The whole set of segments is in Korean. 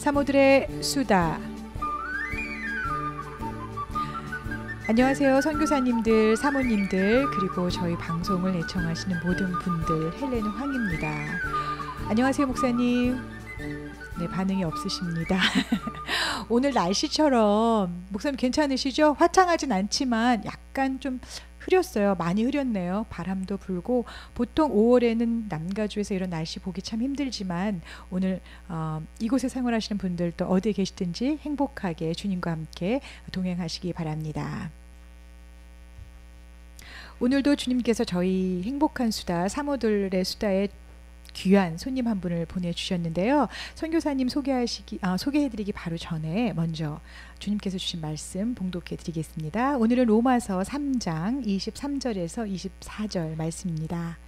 사모들의 수다. 안녕하세요. 선교사님들, 사모님들, 그리고 저희 방송을 애청하시는 모든 분들, 헬레는 황입니다. 안녕하세요, 목사님. 네, 반응이 없으십니다. 오늘 날씨처럼 목사님 괜찮으시죠? 화창하진 않지만 약간 좀 흐렸어요. 많이 흐렸네요. 바람도 불고 보통 5월에는 남가주에서 이런 날씨 보기 참 힘들지만 오늘 이곳에 생활하시는 분들도 어디에 계시든지 행복하게 주님과 함께 동행하시기 바랍니다. 오늘도 주님께서 저희 행복한 수다, 사모들의 수다에 귀한 손님 한 분을 보내주셨는데요. 선교사님 소개해드리기 바로 전에 먼저 주님께서 주신 말씀 봉독해드리겠습니다. 오늘은 로마서 3장 23절에서 24절 말씀입니다.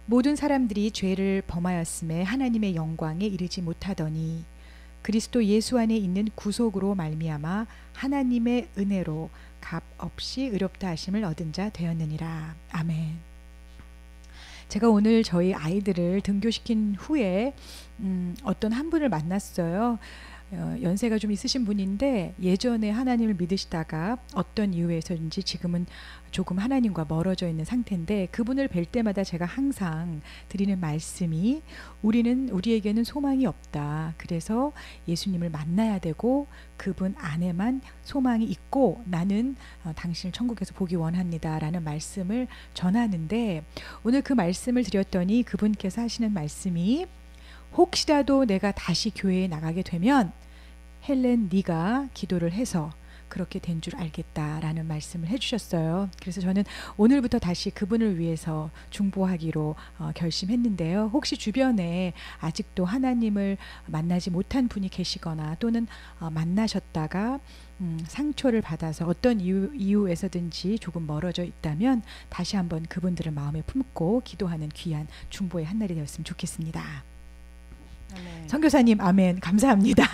모든 사람들이 죄를 범하였음에 하나님의 영광에 이르지 못하더니 그리스도 예수 안에 있는 구속으로 말미암아 하나님의 은혜로 값 없이 의롭다 하심을 얻은 자 되었느니라. 아멘. 제가 오늘 저희 아이들을 등교시킨 후에 어떤 한 분을 만났어요. 연세가 좀 있으신 분인데 예전에 하나님을 믿으시다가 어떤 이유에서인지 지금은 조금 하나님과 멀어져 있는 상태인데 그분을 뵐 때마다 제가 항상 드리는 말씀이 우리에게는 소망이 없다. 그래서 예수님을 만나야 되고 그분 안에만 소망이 있고 나는 당신을 천국에서 보기 원합니다. 라는 말씀을 전하는데 오늘 그 말씀을 드렸더니 그분께서 하시는 말씀이 혹시라도 내가 다시 교회에 나가게 되면 헬렌 네가 기도를 해서 그렇게 된 줄 알겠다라는 말씀을 해주셨어요. 그래서 저는 오늘부터 다시 그분을 위해서 중보하기로 결심했는데요. 혹시 주변에 아직도 하나님을 만나지 못한 분이 계시거나 또는 만나셨다가 상처를 받아서 어떤 이유에서든지 조금 멀어져 있다면 다시 한번 그분들을 마음에 품고 기도하는 귀한 중보의 한날이 되었으면 좋겠습니다. 아멘. 선교사님 아멘. 감사합니다.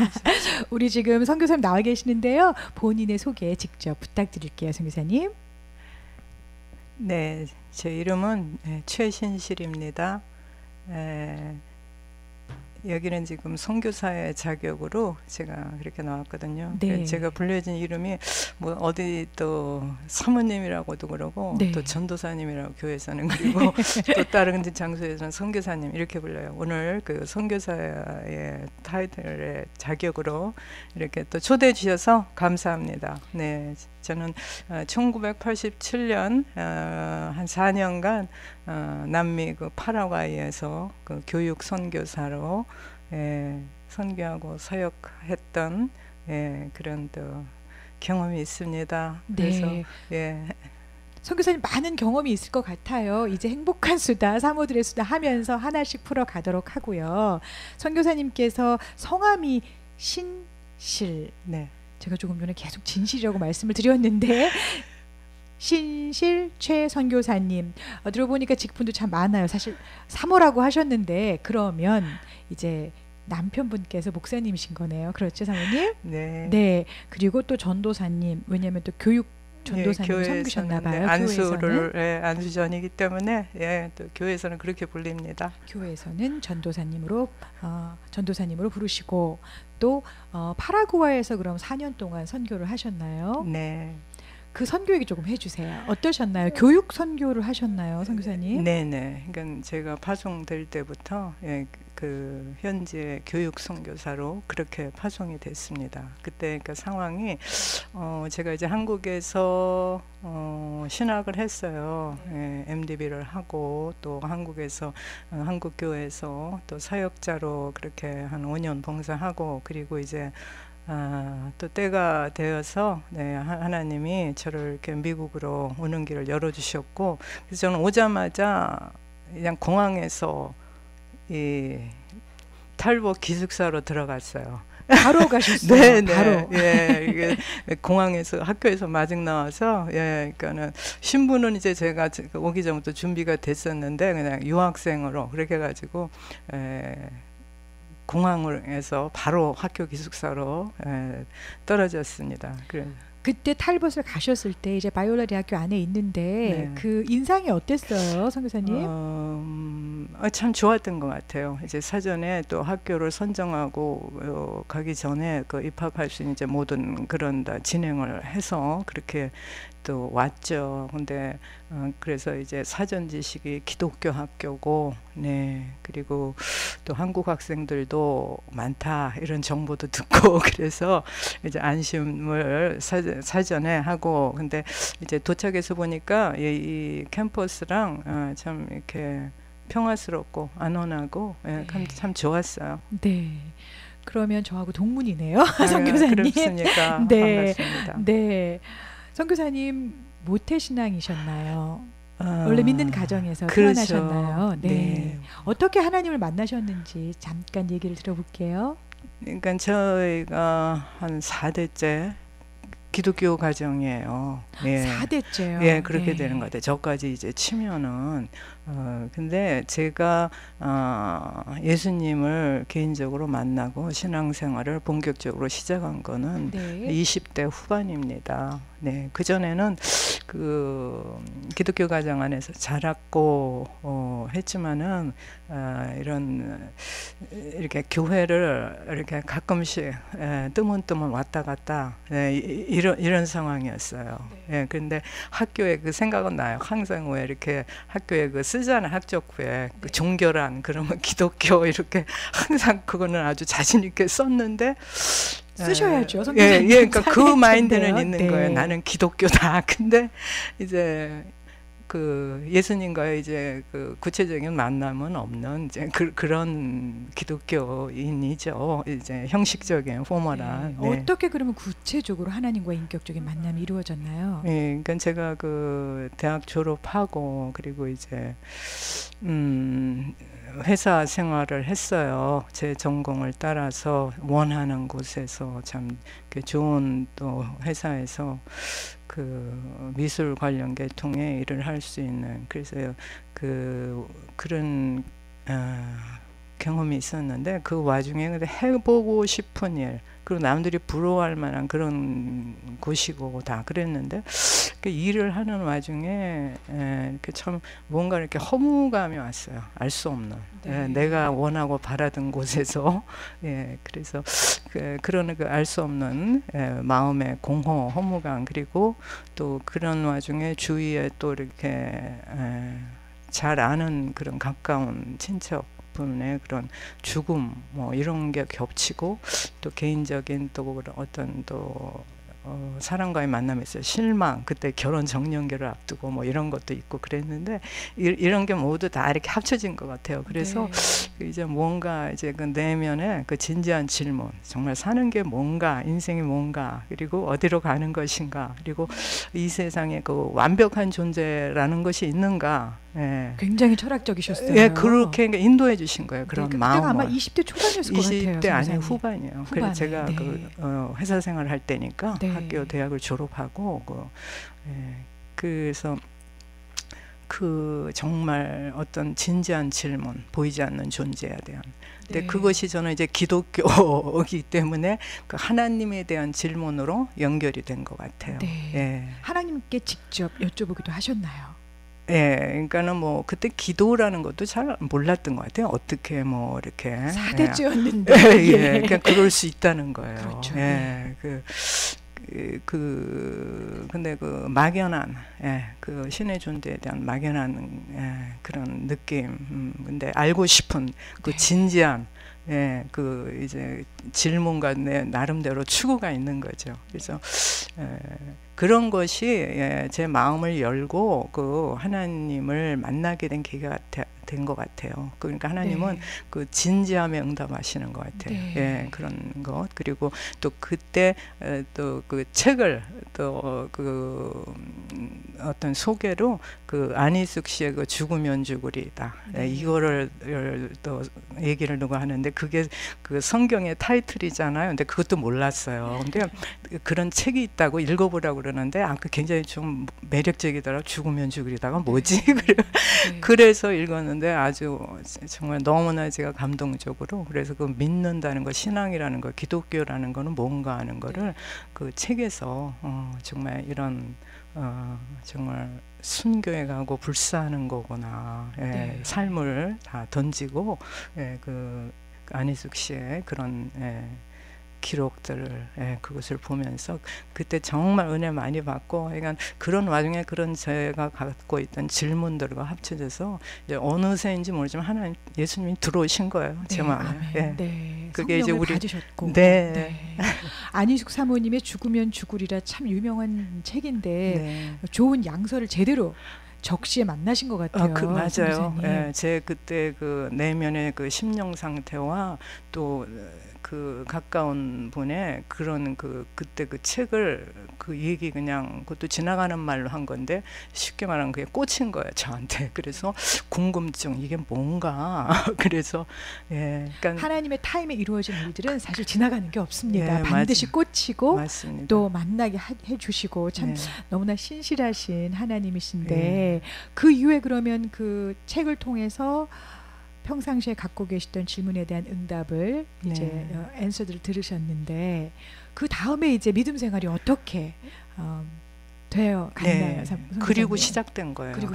우리 지금 선교사님 나와 계시는데요. 본인의 소개 직접 부탁드릴게요. 선교사님. 네, 제 이름은 최신실입니다. 여기는 지금 선교사의 자격으로 제가 그렇게 나왔거든요. 네. 제가 불려진 이름이 뭐 어디 또 사모님이라고도 그러고 네. 또 전도사님이라고 교회에서는 그리고 또 다른 장소에서는 선교사님 이렇게 불러요. 오늘 그 선교사의 타이틀의 자격으로 이렇게 또 초대해 주셔서 감사합니다. 네, 저는 1987년 한 4년간 남미 그 파라과이에서 그 교육 선교사로 선교하고 사역했던 그런 또 경험이 있습니다. 그래서 네. 선교사님 많은 경험이 있을 것 같아요. 이제 행복한 수다, 사모들의 수다 하면서 하나씩 풀어가도록 하고요. 선교사님께서 성함이 신실. 네. 제가 조금 전에 계속 진실이라고 말씀을 드렸는데 신실 최 선교사님 들어보니까 직분도 참 많아요. 사실 사모라고 하셨는데 그러면 이제 남편분께서 목사님이신 거네요. 그렇죠, 사모님? 네. 네. 그리고 또 전도사님. 왜냐하면 또 교육 전도사님 섬기셨나 봐요. 안수전이기 때문에 또 교회에서는 그렇게 불립니다. 교회에서는 전도사님으로 부르시고 또 파라구아에서 그럼 4년 동안 선교를 하셨나요? 네. 그 선교 얘기 조금 해주세요. 어떠셨나요? 교육 선교를 하셨나요, 선교사님? 네네. 그러니까 제가 파송될 때부터 그 현재 교육 선교사로 그렇게 파송이 됐습니다. 그때 그러니까 상황이 제가 이제 한국에서 신학을 했어요. MDB를 하고 또 한국에서 한국 교회에서 또 사역자로 그렇게 한 5년 봉사하고 그리고 이제 또 때가 되어서 하나님이 저를 이렇게 미국으로 오는 길을 열어주셨고 그래서 저는 오자마자 그냥 공항에서 이 탈북 기숙사로 들어갔어요. 바로 가셨어요. 네네. 바로. 이게 공항에서 학교에서 마중 나와서 그러니까는 신분은 이제 제가 오기 전부터 준비가 됐었는데 그냥 유학생으로 그렇게 해가지고 공항에서 바로 학교 기숙사로 떨어졌습니다. 그때 탈벗을 가셨을 때 이제 바이올라 대학교 안에 있는데 네. 그 인상이 어땠어요, 선교사님? 참 좋았던 것 같아요. 이제 사전에 또 학교를 선정하고 가기 전에 그 입학할 수 있는 이제 모든 그런 다 진행을 해서 그렇게 또 왔죠. 근데 그래서 이제 사전 지식이 기독교 학교고, 네, 그리고 또 한국 학생들도 많다 이런 정보도 듣고 그래서 이제 안심을 사전에 하고, 근데 이제 도착해서 보니까 이 캠퍼스랑 참 이렇게 평화스럽고 안온하고, 예, 참 좋았어요. 네. 그러면 저하고 동문이네요, 아, 선교사님. 그렇습니까? 네, 반갑습니다. 네. 선교사님 모태신앙이셨나요? 원래 믿는 가정에서 그렇죠. 태어나셨나요? 네. 네. 어떻게 하나님을 만나셨는지 잠깐 얘기를 들어볼게요. 그러니까 저희가 한 4대째 기독교 가정이에요. 예. 4대째요. 예, 그렇게 네. 되는 것 같아요. 저까지 이제 치면은, 근데 제가, 예수님을 개인적으로 만나고 신앙생활을 본격적으로 시작한 거는 네. 20대 후반입니다. 네, 그전에는 기독교 가정 안에서 자랐고, 했지만은, 이렇게 교회를 이렇게 가끔씩, 뜨문뜨문 왔다 갔다, 이런 상황이었어요. 예, 근데 학교에 그 생각은 나요. 항상 왜 이렇게 학교에 그 쓰잖아요. 학적부에 그 종교란 그러면 기독교 이렇게 항상 그거는 아주 자신 있게 썼는데 쓰셔야죠. 예, 그러니까 그 4대째인데요. 마인드는 있는 네. 거예요. 나는 기독교다. 근데 이제 그 예수님과의 이제 그 구체적인 만남은 없는 이제 그런 기독교인이죠. 이제 형식적인 포멀한. 네. 네. 어떻게 그러면 구체적으로 하나님과 인격적인 만남이 이루어졌나요? 예, 그러니까 제가 그 대학 졸업하고 그리고 이제 회사 생활을 했어요. 제 전공을 따라서 원하는 곳에서 참 좋은 또 회사에서 그 미술 관련 계통의 일을 할 수 있는, 그래서 그런 경험이 있었는데 그 와중에 근데 해보고 싶은 일, 그리고 남들이 부러워할 만한 그런 곳이고 다 그랬는데 그 일을 하는 와중에 이렇게 참 뭔가 이렇게 허무감이 왔어요. 알 수 없는. 네. 내가 원하고 바라던 곳에서 그래서 그런 그 알 수 없는 마음의 공허, 허무감, 그리고 또 그런 와중에 주위에 또 이렇게 잘 아는 그런 가까운 친척 분의 그런 죽음 뭐 이런 게 겹치고 또 개인적인 또 그런 어떤 또 사람과의 만남에서 실망, 그때 결혼 정년기를 앞두고 뭐 이런 것도 있고 그랬는데 이런 게 모두 다 이렇게 합쳐진 것 같아요. 그래서 네. 이제 뭔가 이제 그 내면에 그 진지한 질문, 정말 사는 게 뭔가, 인생이 뭔가, 그리고 어디로 가는 것인가, 그리고 이 세상에 그 완벽한 존재라는 것이 있는가. 예. 굉장히 철학적이셨어요. 예, 그렇게 인도해 주신 거예요. 그런 네, 마음을. 그때가 아마 20대 초반이었을 것 같아요. 20대 아니 선생님. 후반이에요. 후반에, 그래서 제가 네. 회사 생활을 할 때니까 네. 학교 대학을 졸업하고 그래서 그 정말 어떤 진지한 질문, 보이지 않는 존재에 대한. 근데 네. 그것이 저는 이제 기독교이기 때문에 그 하나님에 대한 질문으로 연결이 된 것 같아요. 네. 예. 하나님께 직접 여쭤보기도 하셨나요? 예, 그러니까는 뭐 그때 기도라는 것도 잘 몰랐던 것 같아요. 어떻게 뭐 이렇게 4대째였는데. 예, 그냥 그럴 수 있다는 거예요. 그렇죠. 예, 근데 그 막연한, 그 신의 존재에 대한 막연한 그런 느낌, 근데 알고 싶은 그 네. 진지한, 그 이제 질문과 내 나름대로 추구가 있는 거죠. 그래서 그런 것이 제 마음을 열고 그 하나님을 만나게 된 계기가 된 것 같아요. 그러니까 하나님은 네. 그 진지함에 응답하시는 것 같아요. 네. 예, 그런 것. 그리고 또 그때 또 그 책을 또 어떤 소개로 그 안희숙 씨의 그 죽으면 죽으리다. 네. 이거를 또 얘기를 누가 하는데 그게 그 성경의 타이틀이잖아요. 근데 그것도 몰랐어요. 근데 그런 책이 있다고 읽어보라고 그러는데 그 굉장히 좀 매력적이더라고. 죽으면 죽으리다가 뭐지? 네. 그래서 읽었는데 들었는데 아주 정말 너무나 제가 감동적으로 그래서 그 믿는다는 거, 신앙이라는 거, 기독교라는 거는 뭔가 하는 거를 그 책에서 정말 이런 정말 순교해 가고 불사하는 거구나. 예, 삶을 다 던지고 그 안희숙 씨의 그런 기록들을 그것을 보면서 그때 정말 은혜 많이 받고 그러니까 그런 와중에 그런 제가 갖고 있던 질문들과 합쳐져서 이제 어느새인지 모르지만 하나님 예수님이 들어오신 거예요. 제 마음에. 그게 이제 우리 받으셨고. 안희숙 사모님의 죽으면 죽으리라 참 유명한 책인데 좋은 양서를 제대로 적시에 만나신 것 같아요. 맞아요. 제 그때 그 내면의 그 심령 상태와 또 그 가까운 분의 그런 그때 그 책을 그 얘기 그냥 그것도 지나가는 말로 한 건데 쉽게 말하면 그게 꽂힌 거예요 저한테. 그래서 궁금증 이게 뭔가 그래서 그러니까 하나님의 타임에 이루어진 일들은 사실 지나가는 게 없습니다. 반드시 꽂히고 맞습니다. 또 만나게 해주시고 참 너무나 신실하신 하나님이신데 그 이후에 그러면 그 책을 통해서 평상시에 갖고 계시던 질문에 대한 응답을 이제 앤서들을 들으셨는데 그 다음에 이제 믿음 생활이 어떻게 되어 갔나요? 그리고 시작된 거예요. 그리고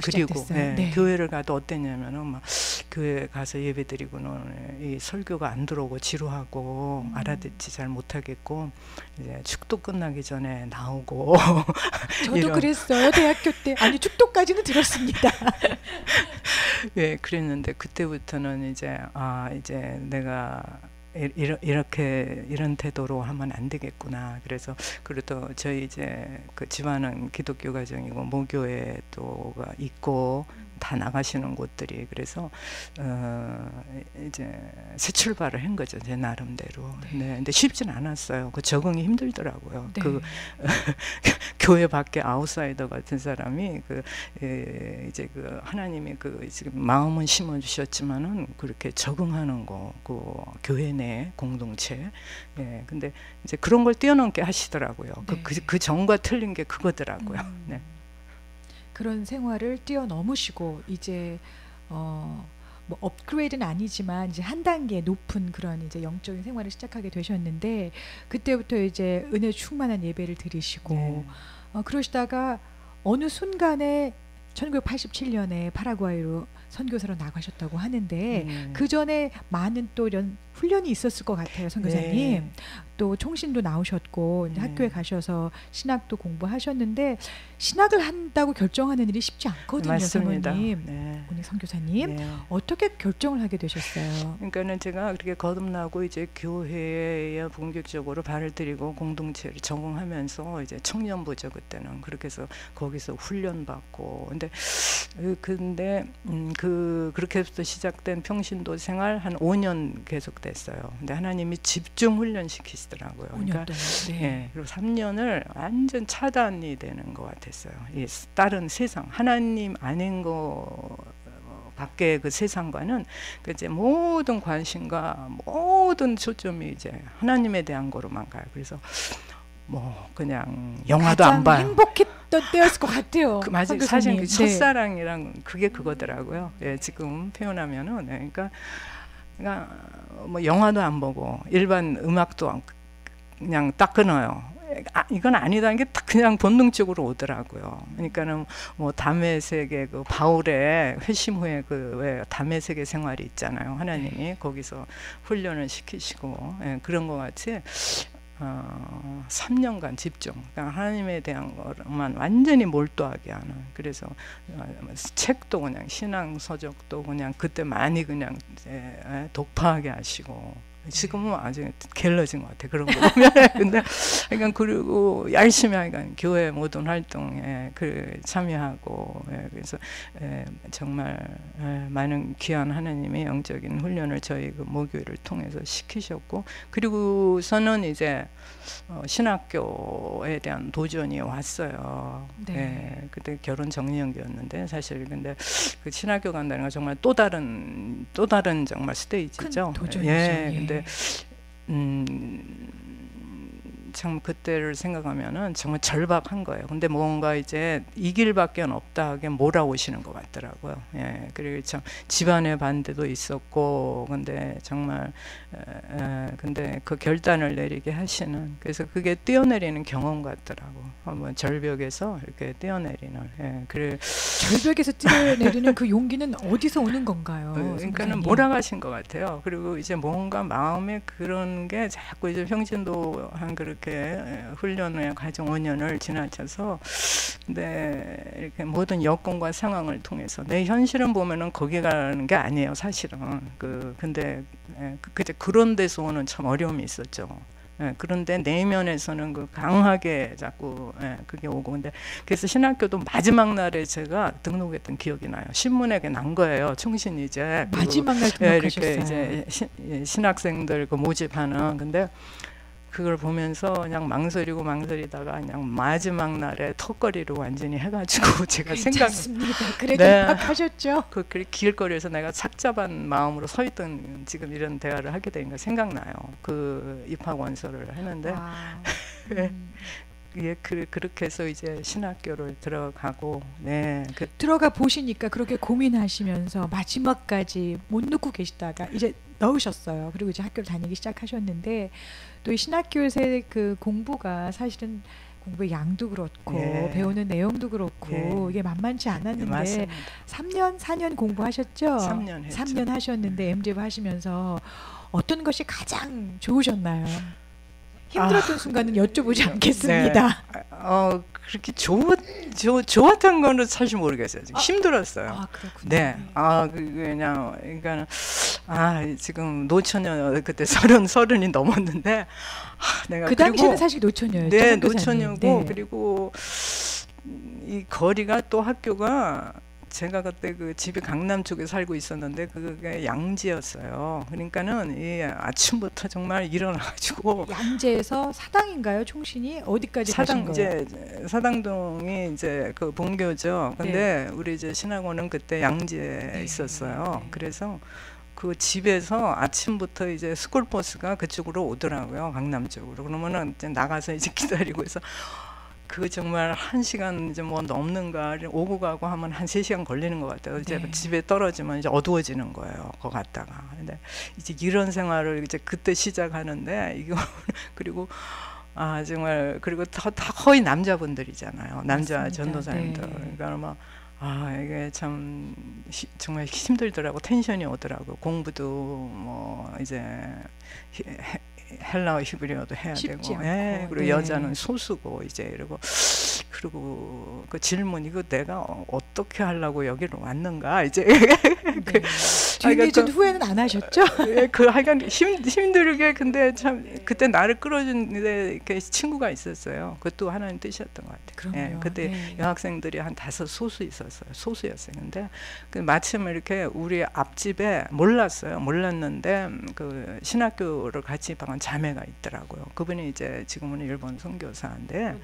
교회를 가도 어땠냐면은 막 교회 가서 예배드리고는 이 설교가 안 들어오고 지루하고 알아듣지 잘 못하겠고 이제 축도 끝나기 전에 나오고 저도 그랬어요. 대학교 때 아니 축도까지는 들었습니다. 그랬는데 그때부터는 이제 이제 내가 이런 태도로 하면 안 되겠구나. 그래서 그래도 저희 이제 그 집안은 기독교 가정이고 모교회 또가 있고 다 나가시는 곳들이 그래서 이제 새 출발을 한 거죠 제 나름대로. 근데 쉽진 않았어요. 그 적응이 힘들더라고요. 그 교회 밖에 아웃사이더 같은 사람이 이제 그 하나님이 그 지금 마음은 심어 주셨지만은 그렇게 적응하는 거, 그 교회 내 공동체. 근데 이제 그런 걸 뛰어넘게 하시더라고요. 그 전과 틀린 게 그거더라고요. 그런 생활을 뛰어넘으시고 이제 뭐 업그레이드는 아니지만 이제 한 단계 높은 그런 이제 영적인 생활을 시작하게 되셨는데 그때부터 이제 은혜 충만한 예배를 드리시고 그러시다가 어느 순간에 1987년에 파라과이로 선교사로 나가셨다고 하는데 그 전에 많은 또 이런 훈련이 있었을 것 같아요, 선교사님. 또 총신도 나오셨고 이제 학교에 가셔서 신학도 공부하셨는데 신학을 한다고 결정하는 일이 쉽지 않거든요, 맞습니다. 사모님. 오늘 선교사님 어떻게 결정을 하게 되셨어요? 그러니까는 제가 그렇게 거듭나고 이제 교회에 본격적으로 발을 들이고 공동체를 적응하면서 이제 청년부죠 그때는. 그렇게 해서 거기서 훈련 받고 근데 그렇게 해서 시작된 평신도 생활 한 5년 계속됐어요. 근데 하나님이 집중 훈련 시키시더라고요. 5년 동안. 그리고 3년을 완전 차단이 되는 것 같았어요. 이 다른 세상, 하나님 아닌 거 밖에 그 세상과는 이제 모든 관심과 모든 초점이 이제 하나님에 대한 거로만 가요. 그래서 뭐 그냥 영화도 안 봐요. 행복했던 때였을 것 같아요. 맞아요. 사실 그 첫사랑이랑 그게 그거더라고요. 지금 표현하면은 그러니까 뭐 영화도 안 보고 일반 음악도 그냥 딱 끊어요. 이건 아니다는 게 그냥 본능적으로 오더라고요. 그러니까는 뭐 담의 세계 그 바울의 회심 후에 왜 담의 세계 생활이 있잖아요. 하나님이 거기서 훈련을 시키시고 그런 것 같이 3년간 집중. 그러니까 하나님에 대한 것만 완전히 몰두하게 하는. 그래서 책도 그냥 신앙 서적도 그냥 그때 많이 그냥 독파하게 하시고. 지금은 아주 게을러진 것 같아 그런 거 보면. 근데 그러니까 그리고 열심히 하니까 교회 모든 활동에 참여하고 그래서 정말 많은 귀한 하나님의 영적인 훈련을 저희 그 모교회를 통해서 시키셨고 그리고서는 이제 신학교에 대한 도전이 왔어요. 그때 결혼 정리연기였는데 사실 근데 그 신학교 간다는 건 정말 또 다른 정말 스테이지죠. 큰 도전이죠. 근데 참 그때를 생각하면은 정말 절박한 거예요. 근데 뭔가 이제 이 길밖에 없다 하게 몰아오시는 것 같더라고요. 예, 그리고 참 집안의 반대도 있었고, 근데 정말 근데 그 결단을 내리게 하시는, 그래서 그게 뛰어내리는 경험 같더라고. 한번 절벽에서 이렇게 뛰어내리는. 예, 그래. 절벽에서 뛰어내리는 그 용기는 어디서 오는 건가요? 그러니까는 몰아가신 것 같아요. 그리고 이제 뭔가 마음에 그런 게 자꾸 이제 평신도 한 그렇게 훈련의 과정 5년을 지나쳐서, 근데 이렇게 모든 여건과 상황을 통해서 내 현실은 보면은 거기 가는 게 아니에요, 사실은. 근데 그때 그런 데서 오는 참 어려움이 있었죠. 예, 그런데 내면에서는 그 강하게 자꾸 그게 오고, 근데 그래서 신학교도 마지막 날에 제가 등록했던 기억이 나요. 신문에 난 거예요. 충신이 이제 마지막 날 등록하셨어요. 이렇게 이제 신학생들 그 모집하는. 근데 그걸 보면서 그냥 망설이다가 그냥 마지막 날에 턱걸이로 완전히 해가지고 제가 괜찮습니다. 그래도 네. 입학하셨죠? 그 길거리에서 내가 착잡한 마음으로 서 있던 지금 이런 대화를 하게 되니까 생각나요. 그 입학 원서를 했는데 예, 그렇게 해서 이제 신학교를 들어가고, 네, 들어가 보시니까 그렇게 고민하시면서 마지막까지 못 넣고 계시다가 이제 넣으셨어요. 그리고 이제 학교를 다니기 시작하셨는데, 또 이 신학교에서의 그 공부가 사실은 공부의 양도 그렇고 예. 배우는 내용도 그렇고 예. 이게 만만치 않았는데 맞습니다. 3년, 4년 공부하셨죠? 3년 했죠. 3년 하셨는데 MDF 하시면서 어떤 것이 가장 좋으셨나요? 힘들었던 순간은 여쭤보지 않겠습니다. 네. 그렇게 좋았던 거는 사실 모르겠어요. 힘들었어요. 아, 그렇군요. 네. 그냥, 그러니까, 지금 노처녀, 그때 서른이 넘었는데, 내가. 그 당시에는 사실 노처녀였죠. 네, 노처녀고, 네. 그리고 이 거리가 또 학교가, 제가 그때 그 집이 강남 쪽에 살고 있었는데 그게 양지였어요. 그러니까는 이 아침부터 정말 일어나가지고. 양재에서 사당인가요, 충신이? 어디까지 가신 거예요? 이제 사당동이 이제 그 본교죠. 근데 우리 이제 신학원은 그때 양지에 있었어요. 그래서 그 집에서 아침부터 이제 스쿨버스가 그쪽으로 오더라고요, 강남 쪽으로. 그러면은 이제 나가서 이제 기다리고 해서. 그 정말 1시간 이제 뭐 넘는가 오고 가고 하면 한 3시간 걸리는 것 같아요. 이제 집에 떨어지면 이제 어두워지는 거예요. 거 갔다가. 근데 이제 이런 생활을 이제 그때 시작하는데 이거 그리고 정말 그리고 다 거의 남자분들이잖아요. 남자 맞습니다. 전도사님들. 그러니까 막 이게 참 정말 힘들더라고. 텐션이 오더라고. 공부도 뭐 이제 헬라어 히브리어도 해야 되고, 그리고 여자는 소수고 이제 이러고, 그리고 그 질문 이거 내가 어떻게 하려고 여기로 왔는가 이제. 뒤에 좀 후회는 안 하셨죠? 하여간 힘들게. 근데 참 그때 나를 끌어준 이렇게 친구가 있었어요. 그것도 하나님 뜻이었던 것 같아요. 그때 여학생들이 한 5 소수 있었어요. 소수였어요. 근데 마침 이렇게 우리 앞집에 몰랐는데 그 신학교를 같이 방한 자매가 있더라고요. 그분이 이제 지금은 일본 선교사인데,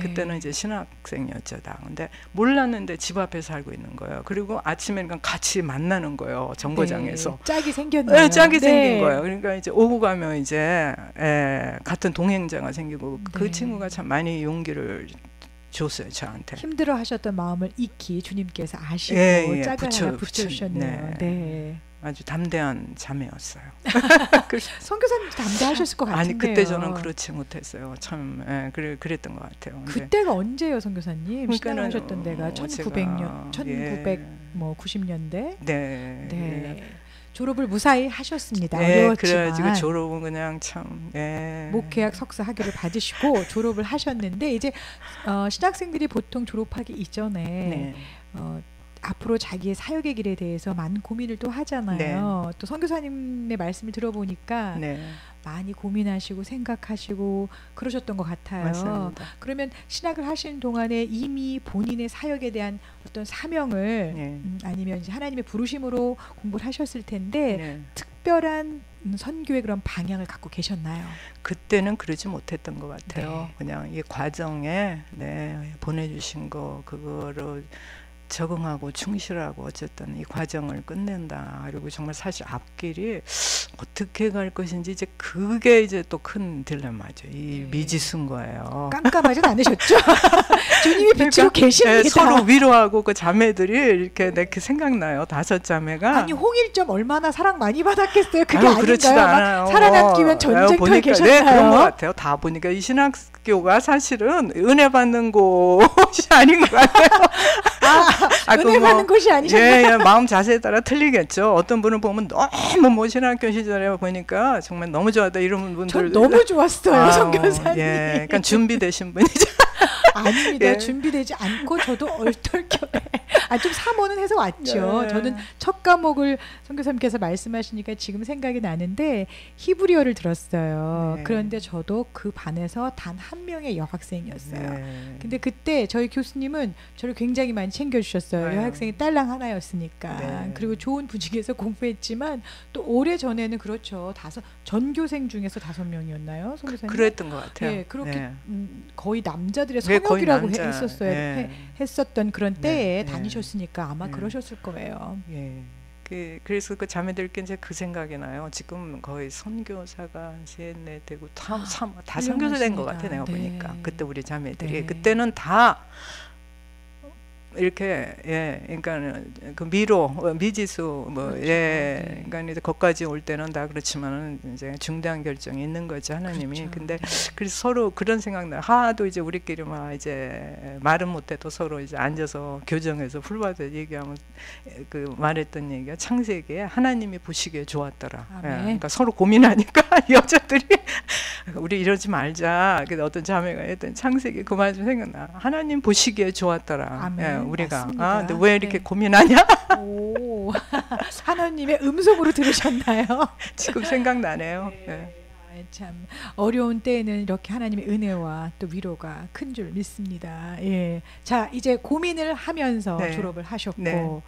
그때는 이제 신학생이었죠. 근데 몰랐는데 집 앞에 살고 있는 거예요. 그리고 아침에 같이 만나는 거예요. 정거장에서. 짝이 생겼네요. 짝이 생긴 거예요. 그러니까 이제 오고 가면 이제 같은 동행자가 생기고, 그 친구가 참 많이 용기를 줬어요, 저한테. 힘들어 하셨던 마음을 익히 주님께서 아시고 짝을 하나 붙여주셨네요. 네. 아주 담대한 자매였어요. 선교사님도 담대하셨을 것 같은데요. 아니 그때 저는 그렇지 못했어요. 참 그랬던 것 같아요. 그때가 언제요, 선교사님? 신앙하셨던 데가 1900년, 1990년대. 네. 졸업을 무사히 하셨습니다. 네, 어려웠지만. 그래가지고 졸업은 그냥 참. 목회학 석사 학위를 받으시고 졸업을 하셨는데, 이제 신학생들이 보통 졸업하기 이전에 앞으로 자기의 사역의 길에 대해서 많은 고민을 또 하잖아요. 또 선교사님의 말씀을 들어보니까 많이 고민하시고 생각하시고 그러셨던 것 같아요. 맞습니다. 그러면 신학을 하시는 동안에 이미 본인의 사역에 대한 어떤 사명을 아니면 이제 하나님의 부르심으로 공부를 하셨을 텐데 특별한 선교의 그런 방향을 갖고 계셨나요? 그때는 그러지 못했던 것 같아요. 그냥 이 과정에 보내주신 거 그거를 적응하고 충실하고 어쨌든 이 과정을 끝낸다. 그리고 정말 사실 앞길이 어떻게 갈 것인지 이제 그게 이제 또 큰 딜레마죠. 이 미지수인 거예요. 깜깜하진 않으셨죠? 주님이 비추고 계십니다. 서로 위로하고 그 자매들이 이렇게 내게 생각나요. 5자매가. 아니 홍일점 얼마나 사랑 많이 받았겠어요. 그게 그렇지도 아닌가요? 살아남기 위한 전쟁터에 계셨나요? 네, 그런 것 같아요. 다 보니까 이 신학교가 사실은 은혜 받는 곳이 아닌 것 같아요. 은혜 받는 곳이 아니셨나요? 예, 마음 자세에 따라 틀리겠죠. 어떤 분을 보면 너무 뭐 신학교 시절에 보니까 정말 너무 좋았다 이런 분들. 전 너무 좋았어요, 선교사님. 예, 그러니까 준비되신 분이죠. 아닙니다. 예. 준비되지 않고 저도 얼떨결에 좀 사모는 해서 왔죠. 예. 저는 첫 과목을 선교사님께서 말씀하시니까 지금 생각이 나는데 히브리어를 들었어요. 네. 그런데 저도 그 반에서 단 한 명의 여학생이었어요. 네. 근데 그때 저희 교수님은 저를 굉장히 많이 챙겨주셨어요. 아유. 여학생이 딸랑 하나였으니까. 네. 그리고 좋은 분위기에서 공부했지만 또 오래 전에는 그렇죠. 전교생 중에서 5명이었나요? 선교사님? 그랬던 것 같아요. 예, 그렇게 네. 거의 남자들의 네, 거의 성역이라고 남자. 했었어요. 네. 했었던 그런 때에 네. 다니셨으니까 아마 네. 그러셨을 거예요. 예. 그래서 그 자매들께 이제 그 생각이 나요. 지금 거의 선교사가 한 3, 4 되고 다 선교사 된 것 같아 내가 네. 보니까. 그때 우리 자매들이 네. 그때는 다 이렇게 그러니까 그 미로 미지수 뭐 그렇죠. 네. 그러니까 이제 거기까지 올 때는 다 그렇지만은 이제 중대한 결정이 있는 거죠 하나님이. 그렇죠. 근데 그래서 서로 그런 생각 나. 하도 이제 우리끼리 막 이제 말은 못해도 서로 이제 앉아서 교정해서 풀밭에 얘기하면 그 말했던 얘기가 창세기에 하나님이 보시기에 좋았더라. 그러니까 서로 고민하니까 여자들이 우리 이러지 말자. 그래서 어떤 자매가 했던 창세기 그 말 좀 생각나. 하나님 보시기에 좋았더라. 우리가 근데 왜 이렇게 고민하냐? 오, 하나님의 음성으로 들으셨나요? 지금 생각나네요. 참 어려운 때에는 이렇게 하나님의 은혜와 또 위로가 큰 줄 믿습니다. 예. 자, 이제 고민을 하면서 졸업을 하셨고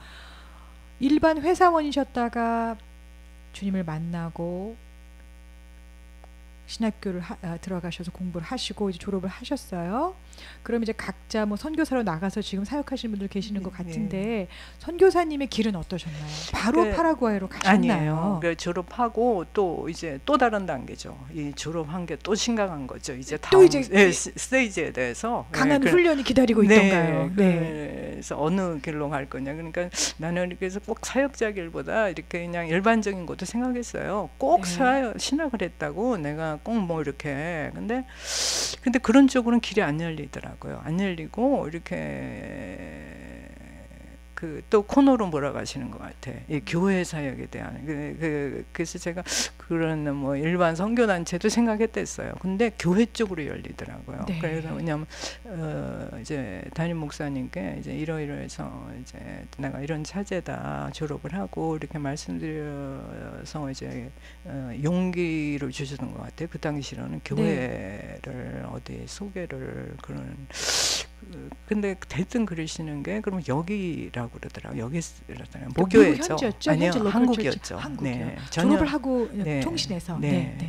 일반 회사원이셨다가 주님을 만나고 신학교를 들어가셔서 공부를 하시고 이제 졸업을 하셨어요. 그럼 이제 각자 뭐 선교사로 나가서 지금 사역하시는 분들 계시는 것 같은데 선교사님의 길은 어떠셨나요? 바로 파라과이로 가셨나요? 아니에요. 졸업하고 또 이제 또 다른 단계죠. 이 졸업한 게 또 심각한 거죠. 이제 다음 스테이지에 대해서 강한 훈련이 기다리고 있던가요? 그래서 어느 길로 갈 거냐. 그러니까 나는 그래서 꼭 사역자 길보다 이렇게 그냥 일반적인 것도 생각했어요. 꼭 신학을 했다고 내가 꼭 뭐 이렇게 근데 그런 쪽으로는 길이 안 열리더라고요. 안 열리고 이렇게 또 코너로 몰아가시는 것 같아. 이 교회 사역에 대한 그래서 제가 그런 뭐 일반 선교단체도 생각했댔어요. 근데 교회 쪽으로 열리더라고요. 그래서 왜냐면 이제 담임 목사님께 이제 이러이러해서 이제 내가 이런 차제다 졸업을 하고 이렇게 말씀드려서 이제 용기를 주시는 것 같아요. 그 당시로는 교회를 어디 소개를 그런. 근데 대뜸 그러시는 게 그럼 여기라고 그러더라고요. 여기라잖아요. 모교였죠. 아니요, 한국이었죠. 네, 졸업을 하고 통신에서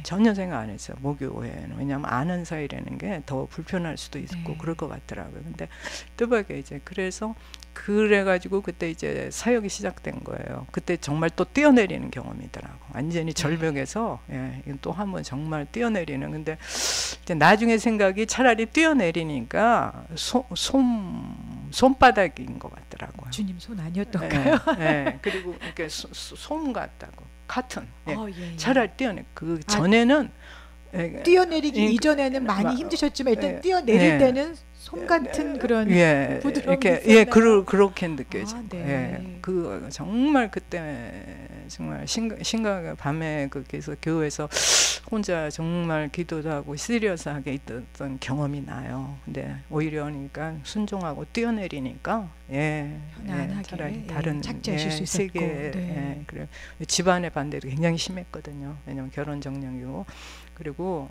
전혀 생각 안 했어요. 모교회는 왜냐하면 아는 사이라는 게 더 불편할 수도 있고 그럴 것 같더라고요. 근데 뜻밖의 이제 그래가지고 그때 이제 사역이 시작된 거예요. 그때 정말 또 뛰어내리는 경험이더라고. 완전히 절벽에서 또 한번 정말 뛰어내리는. 근데 이제 나중에 생각이 차라리 뛰어내리니까 손바닥인 것 같더라고요. 주님 손 아니었던가요? 그리고 이렇게 솜 같다고. 카튼. 예. 차라리 뛰어내. 그 전에는 뛰어내리기 이전에는 많이 힘드셨지만 일단 뛰어내릴 때는 솜 같은 그런 부드러운 이렇게 그렇게 느껴져요. 그 정말 그때 정말 심각하게 밤에 거기서 교회에서 혼자 정말 기도도 하고 시리어스하게 있던 경험이 나요. 근데 오히려 그러니까 순종하고 뛰어내리니까 차라리 다른 착지하실 수 있었고 그래 집안의 반대도 굉장히 심했거든요. 왜냐면 결혼 정령이고 그리고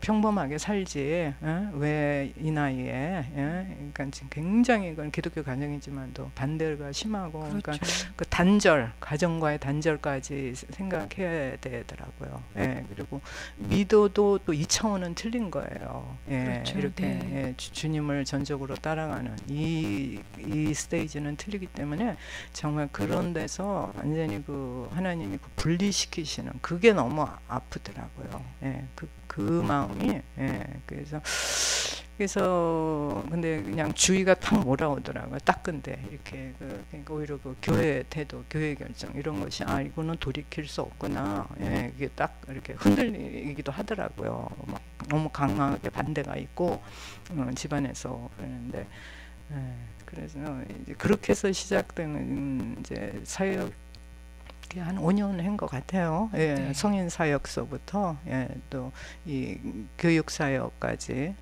평범하게 살지 왜 이 나이에 그러니까 지금 굉장히 이건 기독교 가정이지만도 반대가 심하고 그러니까 그 단절 가정과의 단절까지 생각해야 되더라고요. 그리고 믿어도 또 2차원은 틀린 거예요. 예, 그렇죠. 이렇게 네. 예, 주님을 전적으로 따라가는 이 스테이지는 틀리기 때문에 정말 그런 데서 완전히 그 하나님이 그 분리시키시는 그게 너무 아프더라고요. 예, 그 마음이 그래서 근데 그냥 주의가 탁 몰아오더라고요. 딱 근데 이렇게 그러니까 오히려 그 교회 태도, 교회 결정 이런 것이 이거는 돌이킬 수 없구나. 예, 이게 딱 이렇게 흔들리기도 하더라고요. 막 너무 강하게 반대가 있고 집안에서 그랬는데 그래서 이제 그렇게 해서 시작되는 이제 사역 한 5년 한 것 같아요. 예, 네. 성인 사역서부터 또 이 교육 사역까지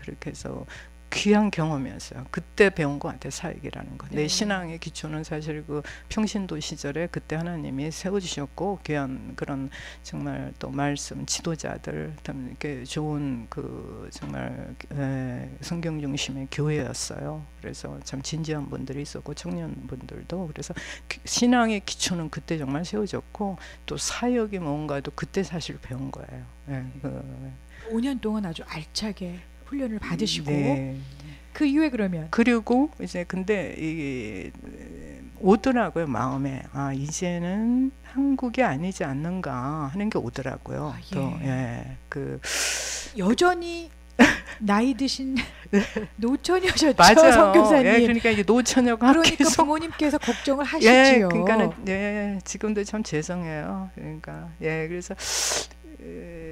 그렇게 해서 귀한 경험이었어요. 그때 배운 것 같아요. 사역이라는 거. 네. 내 신앙의 기초는 사실 그 평신도 시절에 그때 하나님이 세워주셨고 귀한 그런 정말 또 말씀 지도자들 이렇게 좋은 그 정말 성경 중심의 교회였어요. 그래서 참 진지한 분들이 있었고 청년분들도 그래서 신앙의 기초는 그때 정말 세워졌고 또 사역이 뭔가도 그때 사실 배운 거예요. 5년 동안 아주 알차게 훈련을 받으시고 네. 그 이후에 그러면 그리고 이제 근데 이 오더라고요. 마음에 이제는 한국이 아니지 않는가 하는 게 오더라고요. 예. 또 그 여전히 나이 드신 노처녀셨죠, 맞아요. 선교사님. 그러니까 이제 노처녀가 그러니까 계속 부모님께서 걱정을 하시지요. 그러니까는 지금도 참 죄송해요. 그러니까 그래서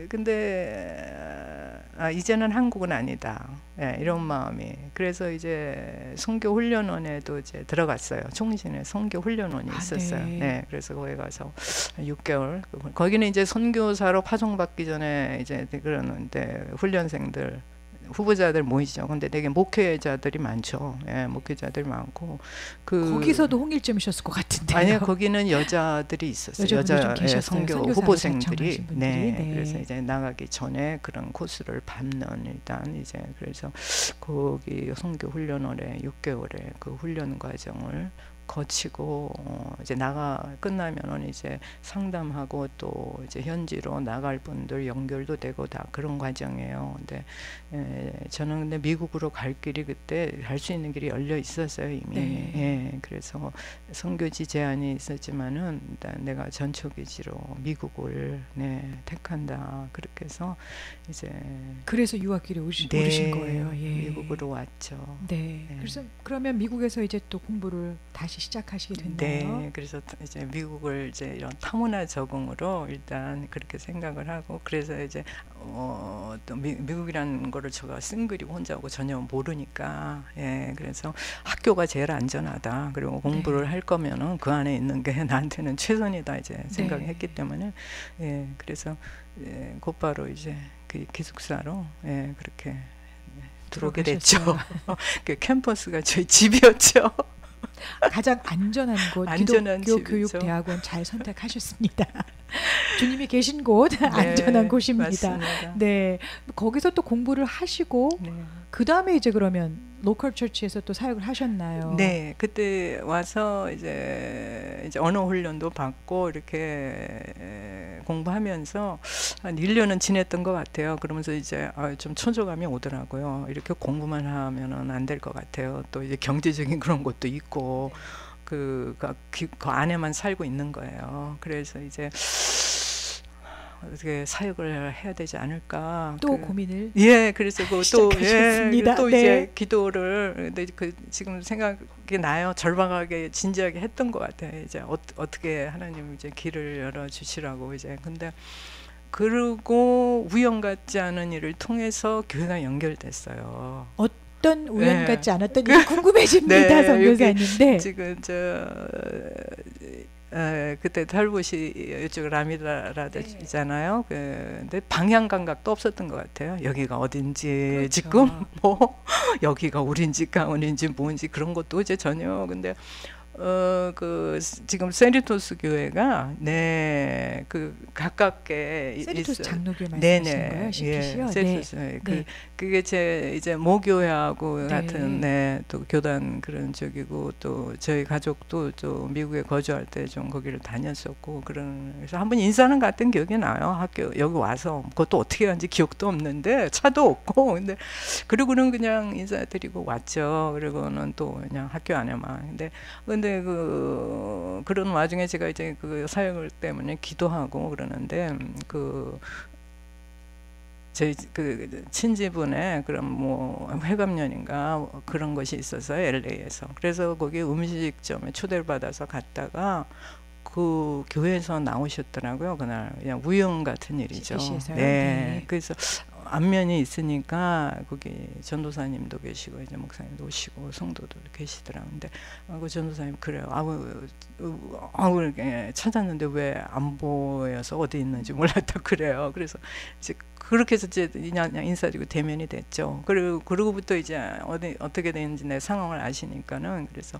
근데 이제는 한국은 아니다. 이런 마음이. 그래서 이제 선교 훈련원에도 이제 들어갔어요. 총신에 선교 훈련원이 있었어요. 네. 그래서 거기 가서 6개월. 거기는 이제 선교사로 파송받기 전에 이제 그러는데 훈련생들 후보자들 모이죠. 근데 되게 목회자들이 많죠. 목회자들이 많고 거기서도 홍일점이셨을 것 같은데요. 아니요, 거기는 여자들이 있었어요. 여자 선교 후보생들이. 네. 그래서 이제 나가기 전에 그런 코스를 밟는 일단 이제 그래서 거기 선교 훈련원에 6개월의 그 훈련 과정을 거치고 이제 끝나면은 이제 상담하고 또 이제 현지로 나갈 분들 연결도 되고 다 그런 과정이에요. 근데 저는 근데 미국으로 갈 길이 그때 갈 수 있는 길이 열려 있었어요 이미. 그래서 선교지 제한이 있었지만은 일단 내가 전초기지로 미국을 택한다. 그렇게 해서 이제 그래서 유학길에 오르신 거예요. 미국으로 왔죠. 네. 그래서 그러면 미국에서 이제 또 공부를 다시 시작하시게 됐나요? 네, 그래서 이제 미국을 이제 이런 타문화 적응으로 일단 그렇게 생각을 하고 그래서 이제 또 미국이라는 거를 제가 싱글이고 혼자고 전혀 모르니까 그래서 학교가 제일 안전하다. 그리고 공부를 할 거면은 그 안에 있는 게 나한테는 최선이다 이제 생각했기 때문에 그래서 곧바로 이제 그 기숙사로 그렇게 들어오게 됐죠. 그 캠퍼스가 저희 집이었죠. 가장 안전한 곳 기독교 교육대학원 잘 선택하셨습니다. 주님이 계신 곳 안전한 곳입니다. 맞습니다. 네, 거기서 또 공부를 하시고 그 다음에 이제 그러면 로컬 처치에서 또 사역을 하셨나요? 네, 그때 와서 이제 언어 훈련도 받고 이렇게 공부하면서 한 1년은 지냈던 것 같아요. 그러면서 이제 좀 초조감이 오더라고요. 이렇게 공부만 하면은 안 될 것 같아요. 또 이제 경제적인 그런 것도 있고 그 안에만 살고 있는 거예요. 그래서 이제 어떻게 사역을 해야 되지 않을까 또 고민을 그래서 시작하셨습니다. 또 이제 기도를 근데 지금 생각이 나요. 절박하게 진지하게 했던 것 같아요. 이제 어떻게 하나님 이제 길을 열어 주시라고 이제 근데 그리고 우연 같지 않은 일을 통해서 교회가 연결됐어요. 어떤 우연 같지 않았던 일이 궁금해집니다, 선교사님. 지금 그때 탈봇이 이쪽 라미라라잖아요. 근데 방향 감각도 없었던 것 같아요. 여기가 어딘지 그렇죠. 지금 뭐 여기가 우린지 가운인지 뭔지 그런 것도 이제 전혀 근데 지금 세리토스 교회가 그 가깝게 세리토스 있어요. 장로교 말씀하시는 네네. 거예요? 예, CPC요? 세리토스. 네. 네. 그게 제 이제 모교회하고 네. 같은 네, 또 교단 그런 쪽이고 또 저희 가족도 또 미국에 거주할 때 좀 거기를 다녔었고 그래서 한번 인사는 갔던 기억이 나요. 학교 여기 와서 그것도 어떻게 한지 기억도 없는데 차도 없고 근데 그리고는 그냥 인사드리고 왔죠. 그리고는 또 그냥 학교 안에만. 근데 그런 와중에 제가 이제 그 사역을 때문에 기도하고 그러는데 저희 그 친지분의 그런 뭐 회감년인가 그런 것이 있어서 LA에서 그래서 거기 음식점에 초대를 받아서 갔다가 그 교회에서 나오셨더라고요. 그날 그냥 우연 같은 일이죠. CPC에서요? 네. 네. 그래서 안면이 있으니까 거기 전도사님도 계시고 이제 목사님도 오시고 성도도 계시더라고요. 근데 그 전도사님 그래요. 이렇게 찾았는데 왜 안 보여서 어디 있는지 몰랐다 그래요. 그래서 이제 그렇게 해서 이제 그냥 인사드리고 대면이 됐죠. 그러고부터 이제 어떻게 되는지 내 상황을 아시니까는 그래서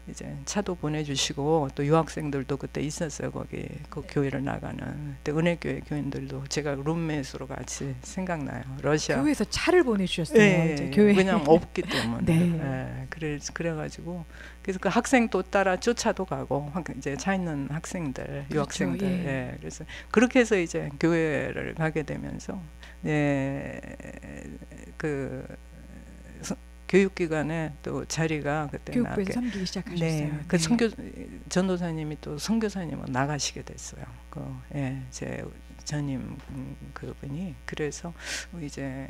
이제 차도 보내주시고 또 유학생들도 그때 있었어요. 거기 그 교회를 나가는 그때 은혜교회 교인들도 제가 룸메이트로 같이 생각나요. 러시아 교회에서 차를 보내주셨어요. 네, 이제 교회 그냥 없기 때문에. 네. 네, 그래가지고 그래서 그 학생 또 따라 쫓아도 가고 이제 차 있는 학생들, 유학생들. 그렇죠, 예. 예, 그래서 그렇게 해서 이제 교회를 가게 되면서 네, 교육기관에 또 자리가 그때 교육부에서 섬기기 시작하셨어요. 네, 그 전도사님이 또 선교사님은 나가시게 됐어요. 제 전임 그분이 그래서 이제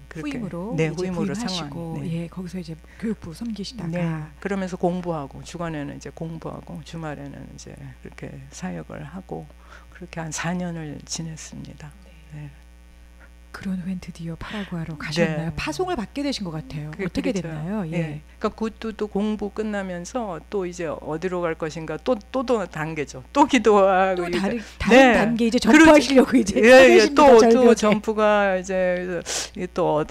그렇게 후임으로 네, 이제 후임으로 부임하시고 상황. 네. 예, 거기서 이제 교육부 섬기시다가 네, 그러면서 공부하고 주간에는 이제 공부하고 주말에는 이제 그렇게 사역을 하고 그렇게 한 4년을 지냈습니다. 네. 그런 후엔 드디어 파라과이로 가셨나요? 네. 파송을 받게 되신 것 같아요. 어떻게 그렇죠. 됐나요? 예. 예. 그러니까 그것도 또 공부 끝나면서 또 이제 어디로 갈 것인가 또 단계죠. 또 기도하고 또 다른 네. 단계 이제 점프하시려고 이제 예, 또 절벽에. 점프가 이제 또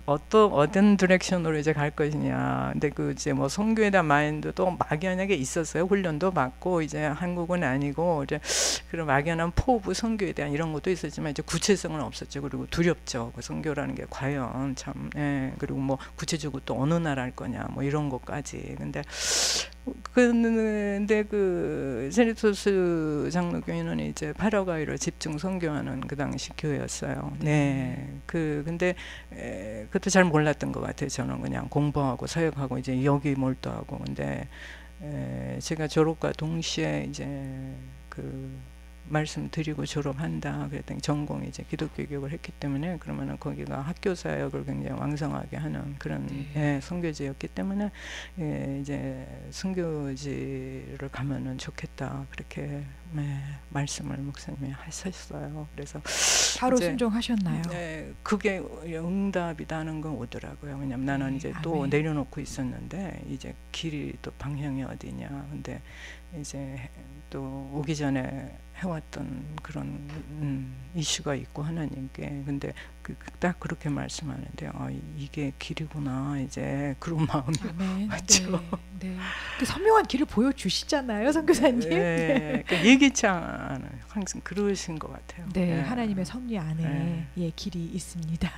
어떤 디렉션으로 이제 갈 것이냐. 근데 이제 뭐 선교에 대한 마인드도 막연하게 있었어요. 훈련도 받고 이제 한국은 아니고 이제 그런 막연한 포부 선교에 대한 이런 것도 있었지만 이제 구체성은 없었죠. 그리고 두렵죠. 그 선교라는 게 과연 참. 예. 그리고 뭐 구체적으로 또 어느 나라일 거냐. 뭐 이런 것까지. 근데 그 세리토스 장로교회는 이제 파라과이로 집중 선교하는 그 당시 교회였어요. 네. 근데 그것도 잘 몰랐던 것 같아요. 저는 그냥 공부하고 사역하고 이제 여기 몰두하고. 근데 제가 졸업과 동시에 이제 말씀드리고 졸업한다 그랬더니 전공이 이제 기독교 교육을 했기 때문에 그러면은 거기가 학교 사역을 굉장히 왕성하게 하는 그런 선교지였기 때문에 이제 선교지를 가면은 좋겠다 그렇게 말씀을 목사님이 하셨어요. 그래서 바로 순종하셨나요? 네, 그게 응답이다는 건 오더라고요. 왜냐면 나는 이제 또 내려놓고 있었는데 이제 길이 또 방향이 어디냐. 근데 이제 또 오기 전에 해왔던 그런 이슈가 있고 하나님께 근데 딱 그렇게 말씀하는데 이게 길이구나 이제 그런 마음이 왔죠. 네. 그 선명한 길을 보여주시잖아요, 선교사님. 네, 그러니까 예기치 않은 항상 그러신 것 같아요. 네, 네. 하나님의 섭리 안에 길이 있습니다.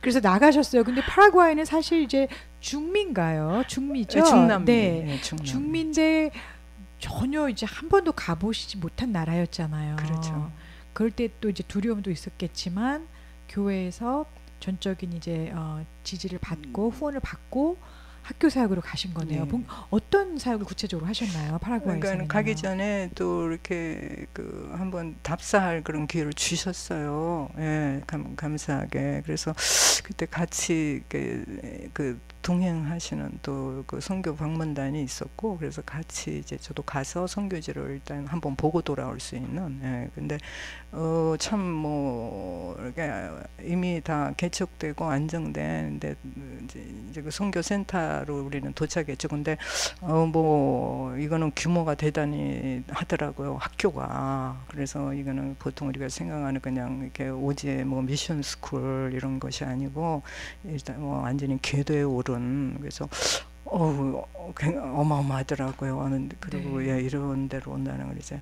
그래서 나가셨어요. 근데 파라과이는 사실 이제 중미인가요? 중미죠. 중남미. 네, 중미인데 전혀 이제 한 번도 가보시지 못한 나라였잖아요. 그렇죠. 그럴 때 또 이제 두려움도 있었겠지만 교회에서 전적인 이제 지지를 받고 후원을 받고 학교 사역으로 가신 거네요. 네. 어떤 사역을 구체적으로 하셨나요? 파라과이에서는? 그러니까 가기 전에 또 이렇게 한번 답사할 그런 기회를 주셨어요. 예, 감사하게. 그래서 그때 같이 동행하시는 또 그 선교 방문단이 있었고 그래서 같이 이제 저도 가서 선교지를 일단 한번 보고 돌아올 수 있는. 근데 참 뭐 이렇게 이미 다 개척되고 안정된 이제 그 선교센터로 우리는 도착했죠. 근데 뭐 이거는 규모가 대단히 하더라고요. 학교가. 그래서 이거는 보통 우리가 생각하는 그냥 이렇게 오지의 뭐 미션 스쿨 이런 것이 아니고 일단 뭐 완전히 궤도에 오른 그래서 어마어마하더라고요. 그리고 네. 예, 이런 데로 온다는 걸 이제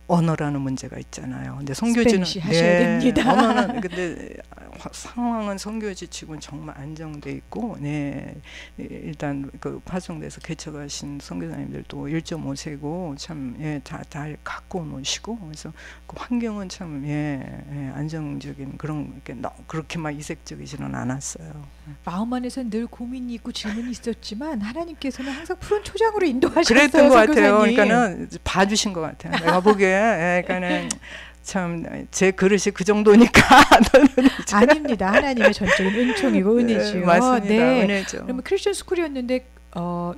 언어라는 문제가 있잖아요. 근데 선교지는 스페니쉬 하셔야 됩니다. 언어는 근데 상황은 선교지 치고는 정말 안정돼 있고, 네, 일단 그 파송돼서 개척하신 선교사님들도 1.5세고 참 예, 잘 갖고 노시고 그래서 그 환경은 참 안정적인 그런 그렇게 막 이색적이지는 않았어요. 마음 안에서는 늘 고민이 있고 질문이 있었지만 하나님께서는 항상 푸른 초장으로 인도하셨어요. 그랬던 것 같아요. 선교사님. 그러니까는 봐주신 것 같아요. 내가 보기에 그러니까는 참 제 그릇이 그 정도니까 아닙니다. 하나님의 전적인 은총이고 은혜지요. 네, 맞습니다. 네. 은혜죠. 그러면 크리스천 스쿨이었는데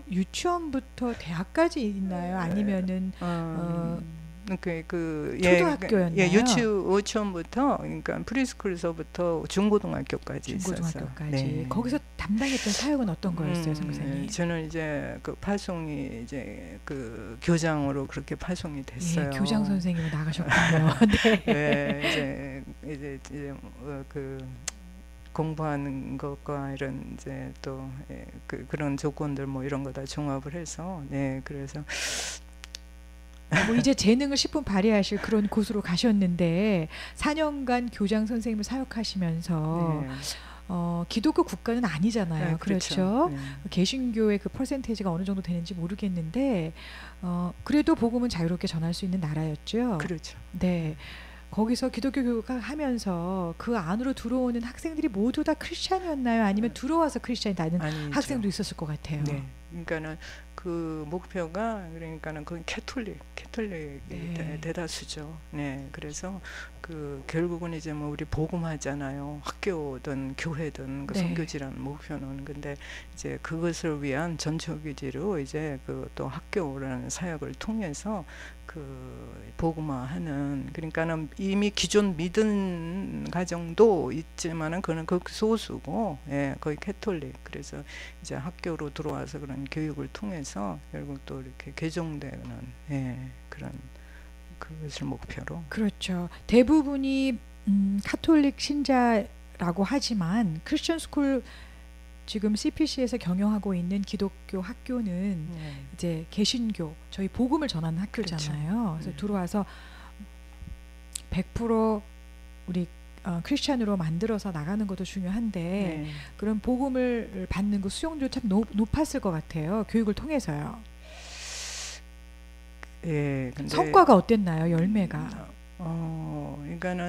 유치원부터 대학까지 있나요? 아니면은 초등학교였나요? 유치원부터 그러니까 프리스쿨서부터 중고등학교까지 있었어요. 네. 거기서 담당했던 사역은 어떤 거였어요, 선교사님? 저는 이제 그 파송이 이제 그 교장으로 그렇게 파송이 됐어요. 예, 교장 선생님으로 나가셨군요. 네. 이제 그 공부하는 것과 이런 이제 또 그런 조건들 뭐 이런 거 다 종합을 해서 그래서 뭐 이제 재능을 10분 발휘하실 그런 곳으로 가셨는데 4년간 교장 선생님을 사역하시면서 기독교 국가는 아니잖아요. 네, 그렇죠. 네. 개신교의 그 퍼센테이지가 어느 정도 되는지 모르겠는데 그래도 복음은 자유롭게 전할 수 있는 나라였죠. 그렇죠. 네. 거기서 기독교 교육을 하면서 그 안으로 들어오는 학생들이 모두 다 크리스찬이었나요? 아니면 들어와서 크리스찬이 되는 학생도 있었을 것 같아요. 네. 그러니까는 그 목표가 그러니까는 그 캐톨릭 대다수죠. 네. 그래서 그 결국은 이제 뭐 우리 복음하잖아요. 학교든 교회든 그 선교지라는 목표는 근데 이제 그것을 위한 전초기지로 이제 그 또 학교라는 사역을 통해서 그 복음화하는 그러니까는 이미 기존 믿은 가정도 있지만은 그는 극소수고 거의 캐톨릭 그래서 이제 학교로 들어와서 그런 교육을 통해서 결국 또 이렇게 개종되는 그런 그것을 목표로 그렇죠. 대부분이 카톨릭 신자라고 하지만 크리스천 스쿨 지금 CPC에서 경영하고 있는 기독교 학교는 이제 개신교 저희 복음을 전하는 학교잖아요. 그렇죠. 그래서 들어와서 100% 우리 크리스찬으로 만들어서 나가는 것도 중요한데 그런 복음을 받는 그 수용률 참 높았을 것 같아요. 교육을 통해서요. 예, 근데 성과가 어땠나요? 열매가? 그러니까는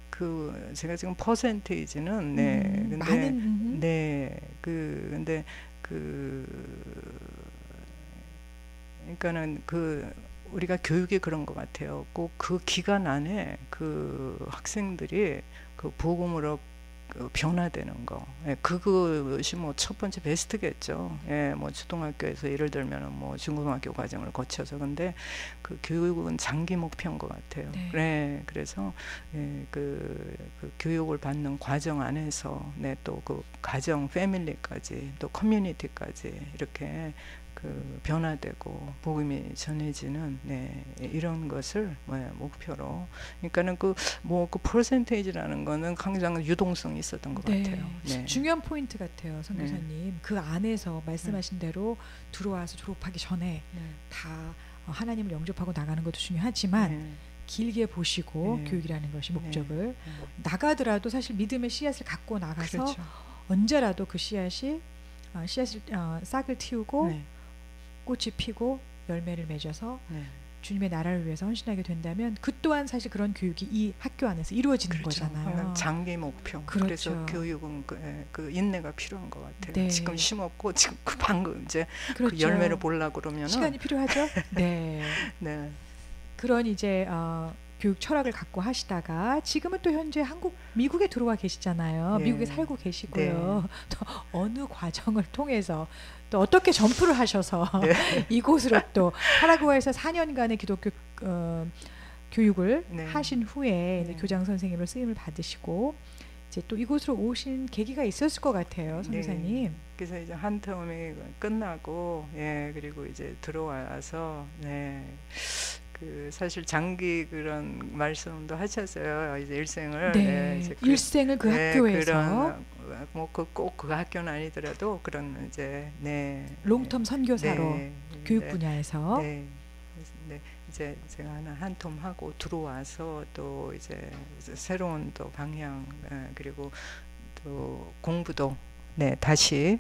그 제가 지금 퍼센테이지는 근데 많은 근데 그러니까는 그 우리가 교육이 그런 것 같아요. 꼭 그 기간 안에 그 학생들이 그 복음으로 변화되는 거. 그것이 뭐 첫 번째 베스트겠죠. 뭐 초등학교에서 예를 들면 뭐 중고등학교 과정을 거쳐서 근데 그 교육은 장기 목표인 것 같아요. 그래서 그 교육을 받는 과정 안에서 또 그 가정, 패밀리까지 또 커뮤니티까지 이렇게 그 변화되고 복음이 전해지는 이런 것을 목표로 그러니까는 그 퍼센테이지라는 거는 항상 유동성이 있었던 것 같아요. 중요한 포인트 같아요, 선교사님. 그 안에서 말씀하신 대로 들어와서 졸업하기 전에 다 하나님을 영접하고 나가는 것도 중요하지만 길게 보시고 교육이라는 것이 목적을 나가더라도 사실 믿음의 씨앗을 갖고 나가서 그렇죠. 언제라도 그 씨앗을 싹을 틔우고 꽃이 피고 열매를 맺어서 주님의 나라를 위해서 헌신하게 된다면 그 또한 사실 그런 교육이 이 학교 안에서 이루어지는 거잖아요. 장기 목표. 그렇죠. 그래서 교육은 그 인내가 필요한 것 같아요. 지금 심었고 지금 방금 이제 그 열매를 보려고 그러면 시간이 필요하죠. 그런 이제 교육 철학을 갖고 하시다가 지금은 또 현재 미국에 들어와 계시잖아요. 미국에 살고 계시고요. 또 어느 과정을 통해서 또 어떻게 점프를 하셔서 이곳으로 또 파라과이에서 4년간의 기독교 교육을 하신 후에 교장 선생님으로 쓰임을 받으시고 이제 또 이곳으로 오신 계기가 있었을 것 같아요, 선교사님. 그래서 이제 한 텀이 끝나고 그리고 이제 들어와서 그 사실 장기 그런 말씀도 하셨어요. 이제 일생을 네, 이제 일생을 그 학교에서 그런 뭐 꼭 그 학교는 아니더라도 그런 이제 롱텀 선교사로 네, 교육 네, 분야에서 네. 네, 이제 제가 하나 한 톰 하고 들어와서 또 이제 새로운 또 방향 그리고 또 공부도 다시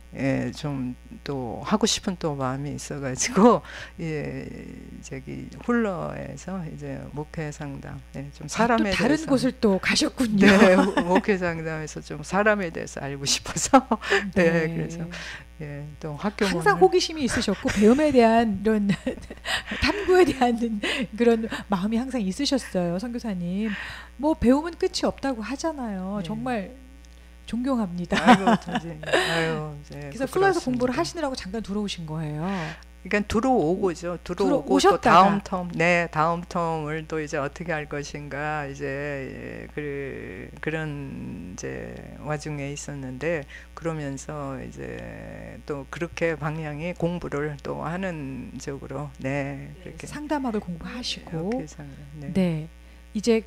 좀 또 하고 싶은 또 마음이 있어가지고 저기 훌러에서 이제 목회 상담 좀 사람에 또 다른 대해서 곳을 또 가셨군요. 네, 목회 상담에서 좀 사람에 대해서 알고 싶어서 그래서 또 학교 항상 호기심이 있으셨고 배움에 대한 이런 탐구에 대한 그런 마음이 항상 있으셨어요, 선교사님. 뭐 배움은 끝이 없다고 하잖아요. 정말 존경합니다. 아이고, 아유, 그래서 플러에서 공부를 하시느라고 잠깐 들어오신 거예요. 그러니까 들어오고죠. 들어오고 또 다음 텀을 또 이제 어떻게 할 것인가 이제 그런 이제 와중에 있었는데 그러면서 이제 또 그렇게 방향이 공부를 또 하는 쪽으로 그렇게 상담학을 공부하시고 네. 이제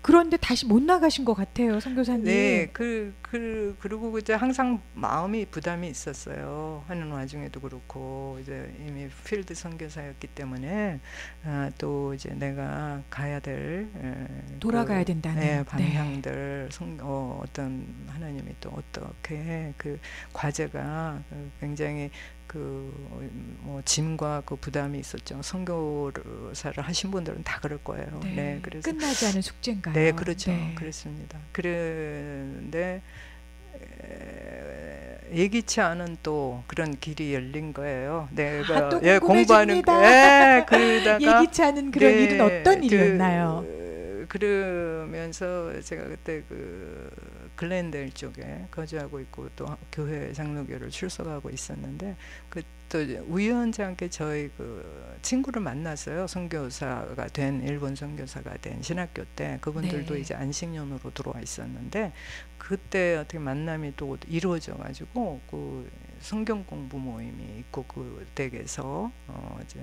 그런데 다시 못 나가신 것 같아요, 선교사님. 네, 그리고 이제 항상 마음이 부담이 있었어요. 하는 와중에도 그렇고 이제 이미 필드 선교사였기 때문에 또 이제 내가 가야 될 돌아가야 된다는 방향들 어떤 하나님이 또 어떻게 그 과제가 굉장히 뭐 짐과 그 부담이 있었죠. 선교사를 하신 분들은 다 그럴 거예요. 그래서 끝나지 않은 숙제인가요? 네, 그렇죠. 그렇습니다. 그런데 예기치 않은 또 그런 길이 열린 거예요. 내가 또 공부하는 그러다가 예기치 않은 그런 일은 어떤 일이었나요? 그러면서 제가 그때 글렌델 쪽에 거주하고 있고 또 교회 장로교를 출석하고 있었는데 또 우연치 않게 저희 친구를 만났어요. 선교사가 된 일본 선교사가 된 신학교 때 그분들도 이제 안식년으로 들어와 있었는데 그때 어떻게 만남이 또 이루어져 가지고 성경 공부 모임이 있고 그 댁에서 이제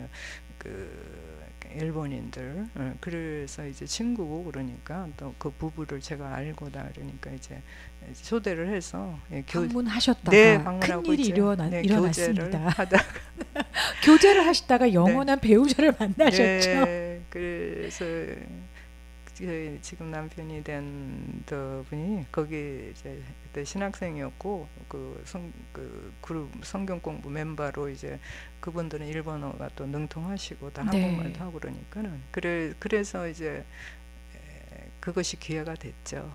일본인들 그래서 이제 친구고 그러니까 또 그 부부를 제가 알고다 그러니까 이제 초대를 해서 방문하셨다가 큰일이 일어났습니다. 교제를 하시다가 영원한 배우자를 만나셨죠. 그래서 지금 남편이 된 분이 거기 이제 그때 신학생이었고 그룹 성경 공부 멤버로 이제 그분들은 일본어가 또 능통하시고 다 한국말도 하고 그러니까는 그래서 이제 그것이 기회가 됐죠.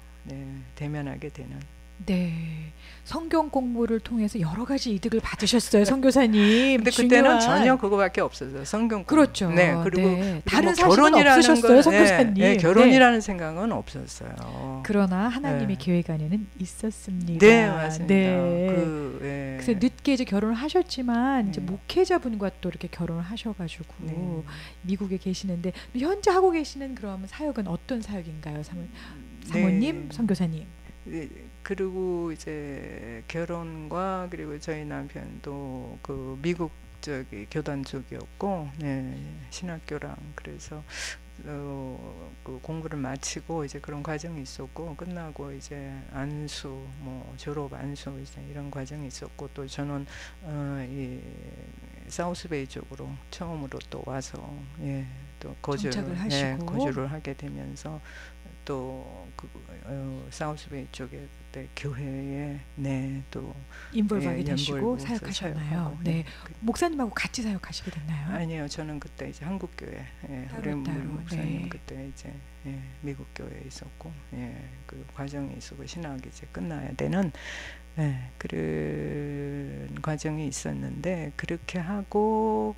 대면하게 되는. 네, 성경 공부를 통해서 여러 가지 이득을 받으셨어요, 선교사님. 근데 그때는 전혀 그거밖에 없었어요. 성경 공부. 그렇죠. 그리고 다른 사실은 없으셨어요, 선교사님. 결혼이라는 생각은 없었어요. 그러나 하나님의 계획 안에는 있었습니다. 네, 맞습니다. 그래서 늦게 이제 결혼을 하셨지만 이제 목회자분과 또 이렇게 결혼을 하셔가지고 미국에 계시는데 현재 하고 계시는 그럼 사역은 어떤 사역인가요, 사모님, 선교사님? 그리고 이제 결혼과 그리고 저희 남편도 미국 교단 쪽이었고 신학교랑 그래서 공부를 마치고 이제 그런 과정이 있었고 끝나고 이제 안수 뭐 졸업 안수 이제 이런 과정이 있었고 또 저는 이 사우스베이 쪽으로 처음으로 또 와서 또 거주를 하게 되면서 또 사우스베이 쪽에 그때 교회에 또 인볼브하게 되시고 사역하셨나요? 네, 목사님하고 같이 사역하시게 됐나요? 아니요, 저는 그때 이제 한국 교회 우리 목사님 그때 이제 미국 교회에 있었고 그 과정이 있었고 신학이 이제 끝나야 되는 그런 과정이 있었는데 그렇게 하고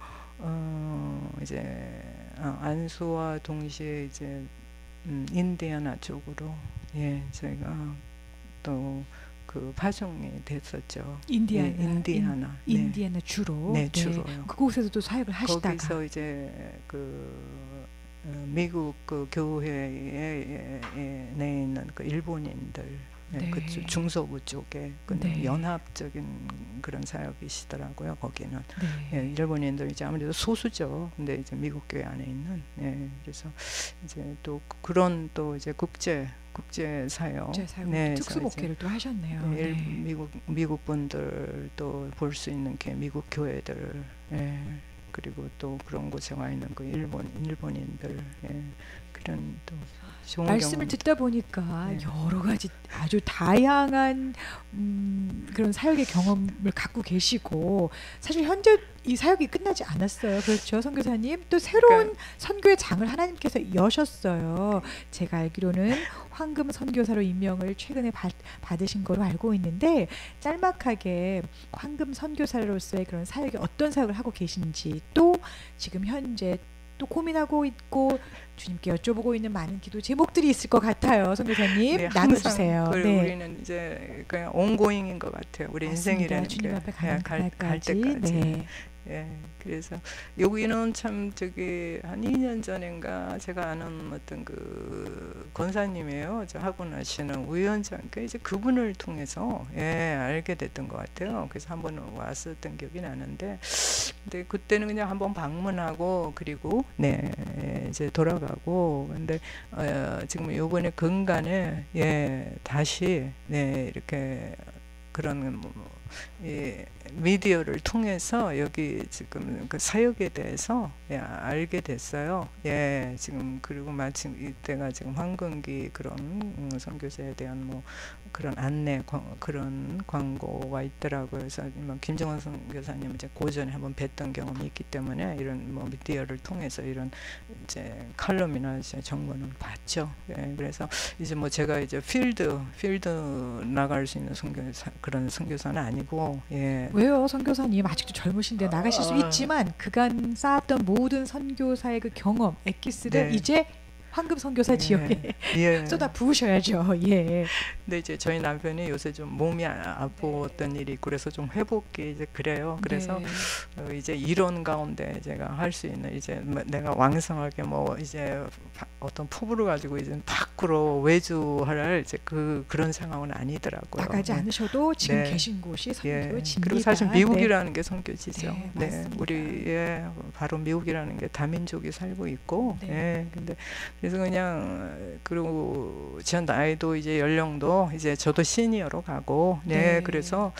이제 안수와 동시에 이제 인디애나 쪽으로 저희가 또 파송이 됐었죠. 인디애나 주로. 주로요. 그곳에서도 사역을 하시다가 거기서 이제 미국 교회에 내에 있는 일본인들 예, 네. 그쪽 중서부 쪽에 그냥 네. 연합적인 그런 사역이시더라고요. 거기는 예, 네. 일본인들 이제 아무래도 소수죠. 근데 이제 미국 교회 안에 있는 예, 그래서 이제 또 그런 또 이제 국제 사역 국제 사역을 네, 특수 그래서 이제 목회를 또 하셨네요. 네, 네. 미국 분들 또 볼 수 있는 게 미국 교회들 예, 그리고 또 그런 곳에 와 있는 그 일본인들 예, 그런 또 좋은 말씀을 경험 듣다 보니까 네. 여러 가지 아주 다양한 그런 사역의 경험을 갖고 계시고 사실 현재 이 사역이 끝나지 않았어요. 그렇죠, 선교사님? 또 새로운 그러니까 선교의 장을 하나님께서 여셨어요. 제가 알기로는 황금 선교사로 임명을 최근에 받으신 거로 알고 있는데 짤막하게 황금 선교사로서의 그런 사역이 어떤 사역을 하고 계신지 또 지금 현재 또 고민하고 있고 주님께 여쭤보고 있는 많은 기도 제목들이 있을 것 같아요. 선교사님 네, 나눠주세요. 항상 네, 우리는 이제 그냥 온고잉인 것 같아요. 우리 맞습니다. 인생이라는 주님 게 앞에 예, 가는 갈 그날까지. 때까지. 네, 예, 그래서 여기는 참 저기 한 2년 전인가 제가 아는 어떤 그 권사님이에요. 저 하고 나시는 우연찮게 그러니까 이제 그분을 통해서 예, 알게 됐던 것 같아요. 그래서 한번 왔었던 기억이 나는데, 근데 그때는 그냥 한번 방문하고 그리고 네 이제 돌아가고, 근데 지금 요번에 근간에 예 다시 네 이렇게 그런 이 미디어를 통해서 여기 지금 그 사역에 대해서 예, 알게 됐어요. 예, 지금 그리고 마침 이때가 지금 황금기 그런 선교사에 대한 뭐 그런 안내 그런 광고가 있더라고요. 그래서 김정원 선교사님 이제 고전에 한번 뵀던 경험이 있기 때문에 이런 뭐 미디어를 통해서 이런 이제 칼럼이나 이제 정보는 봤죠. 예, 그래서 이제 뭐 제가 이제 필드 나갈 수 있는 선교사 그런 선교사는 아니고 예. 왜요, 선교사님? 아직도 젊으신데 나가실 수 있지만 그간 쌓았던 모든 선교사의 그 경험, 엑기스를 네. 이제 황금 선교사 지역에 예. 쏟아 부으셔야죠. 예. 근데 이제 저희 남편이 요새 좀 몸이 아팠던 일이 있고 그래서 좀 회복이 이제 그래요. 그래서 네. 이제 이런 가운데 제가 할 수 있는 이제 내가 왕성하게 뭐 이제 어떤 포부를 가지고 이제 밖으로 외주할 이제 그런 상황은 아니더라고요. 나가지 예. 않으셔도 지금 네. 계신 곳이 예. 선교지입니다. 그리고 사실 미국이라는 게 선교지죠. 네, 네, 맞습니다. 우리의 바로 미국이라는 게 다민족이 살고 있고, 네. 예. 근데 그래서 그냥 그리고 제 나이도 이제 연령도 이제 저도 시니어로 가고, 네, 네. 그래서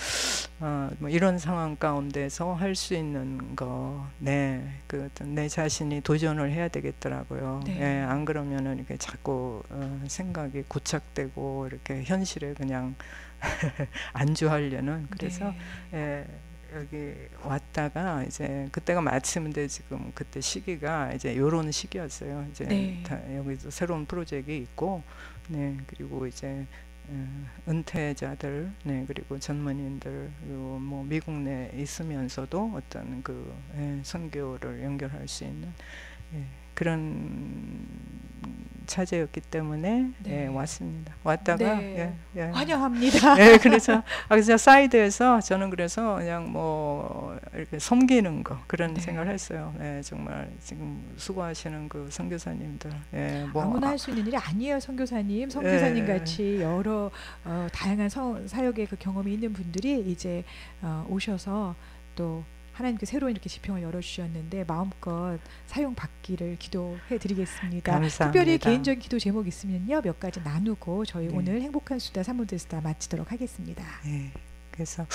뭐 이런 상황 가운데서 할 수 있는 거, 네, 그 어떤 내 자신이 도전을 해야 되겠더라고요. 네. 예, 안 그러면은 이렇게 자꾸 생각이 고착되고 이렇게 현실에 그냥 안주하려는 그래서 네. 예, 여기 왔다가 이제 그때가 마침인데 지금 그때 시기가 이제 요런 시기였어요. 이제 네. 여기서 새로운 프로젝트가 있고 네 그리고 이제 은퇴자들 네 그리고 전문인들 그리고 뭐 미국 내에 있으면서도 어떤 그 선교를 연결할 수 있는 그런 차제였기 때문에 네. 왔습니다. 왔다가 네. 예. 환영합니다. 네, 그래서 그냥 사이드에서 저는 그래서 그냥 뭐 이렇게 섬기는 거 그런 네. 생각을 했어요. 네, 정말 지금 수고하시는 그 선교사님들, 예, 뭐 아무나 할 수 있는 일이 아니에요, 선교사님. 선교사님 같이 여러 다양한 사역의 그 경험이 있는 분들이 이제 오셔서 또 하나님께 새로운 이렇게 지평을 열어주셨는데 마음껏 사용받기를 기도해드리겠습니다. 감사합니다. 특별히 개인적인 기도 제목 있으면요 몇 가지 나누고 저희 네. 오늘 행복한 수다 사모들 수다 마치도록 하겠습니다. 네, 그래서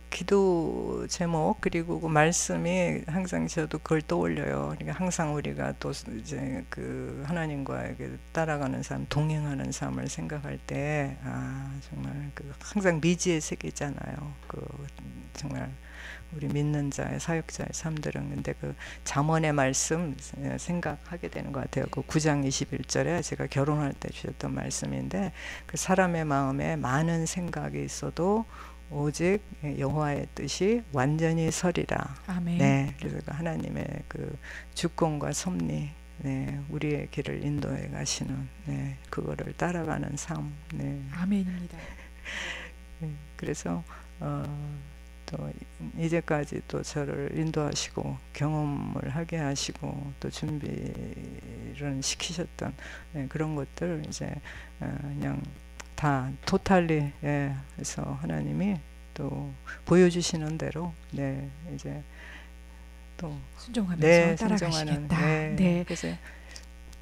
기도 제목 그리고 그 말씀이 항상 저도 그걸 떠올려요. 그러니까 항상 우리가 또 이제 그 하나님과 따라가는 삶, 동행하는 삶을 생각할 때 정말 그 항상 미지의 세계잖아요. 그 정말 우리 믿는 자의 사역자의 삶들은 근데 그 잠언의 말씀 생각하게 되는 것 같아요. 그 9장 21절에 제가 결혼할 때 주셨던 말씀인데 그 사람의 마음에 많은 생각이 있어도 오직 여호와의 뜻이 완전히 서리라. 아멘. 네, 그래서 그 하나님의 그 주권과 섭리, 네, 우리의 길을 인도해 가시는, 네, 그거를 따라가는 삶. 네. 아멘입니다. 네, 그래서 또 이제까지 또 저를 인도하시고 경험을 하게 하시고 또 준비를 시키셨던 그런 것들 이제 그냥 다 토탈리 그래서 하나님이 또 보여주시는 대로 이제 또 순종하면서 따라가시겠다. 그래서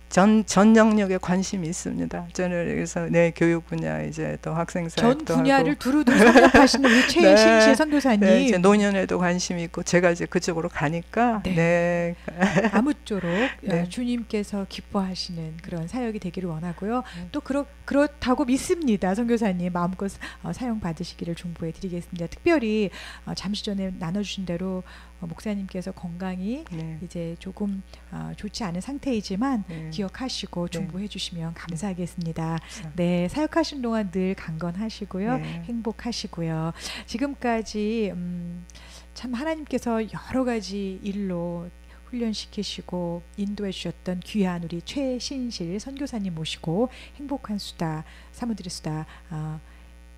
전 영역에 관심이 있습니다. 저는 그래서 교육 분야 이제 또 학생 사역도 전 분야를 하고 두루두루 섭렵하시는 우리 최신실 선교사님. 이제 노년에도 관심이 있고 제가 이제 그쪽으로 가니까 아무쪼록 주님께서 기뻐하시는 그런 사역이 되기를 원하고요. 또 그렇다고 믿습니다. 선교사님 마음껏 사용 받으시기를 중보해 드리겠습니다. 특별히 잠시 전에 나눠주신 대로 목사님께서 건강이 이제 조금 좋지 않은 상태이지만 기억하시고 중보해 주시면 감사하겠습니다. 사역하신 동안 늘 강건하시고요. 행복하시고요. 지금까지 참 하나님께서 여러 가지 일로 훈련시키시고 인도해 주셨던 귀한 우리 최신실 선교사님 모시고 행복한 수다, 사모들의 수다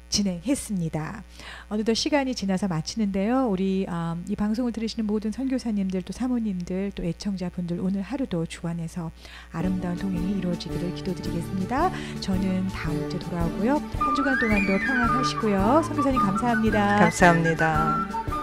진행했습니다. 어느덧 시간이 지나서 마치는데요. 우리 이 방송을 들으시는 모든 선교사님들 또 사모님들 또 애청자분들 오늘 하루도 주 안에서 아름다운 동행이 이루어지기를 기도드리겠습니다. 저는 다음 주에 돌아오고요. 한 주간 동안도 평안하시고요. 선교사님 감사합니다. 감사합니다.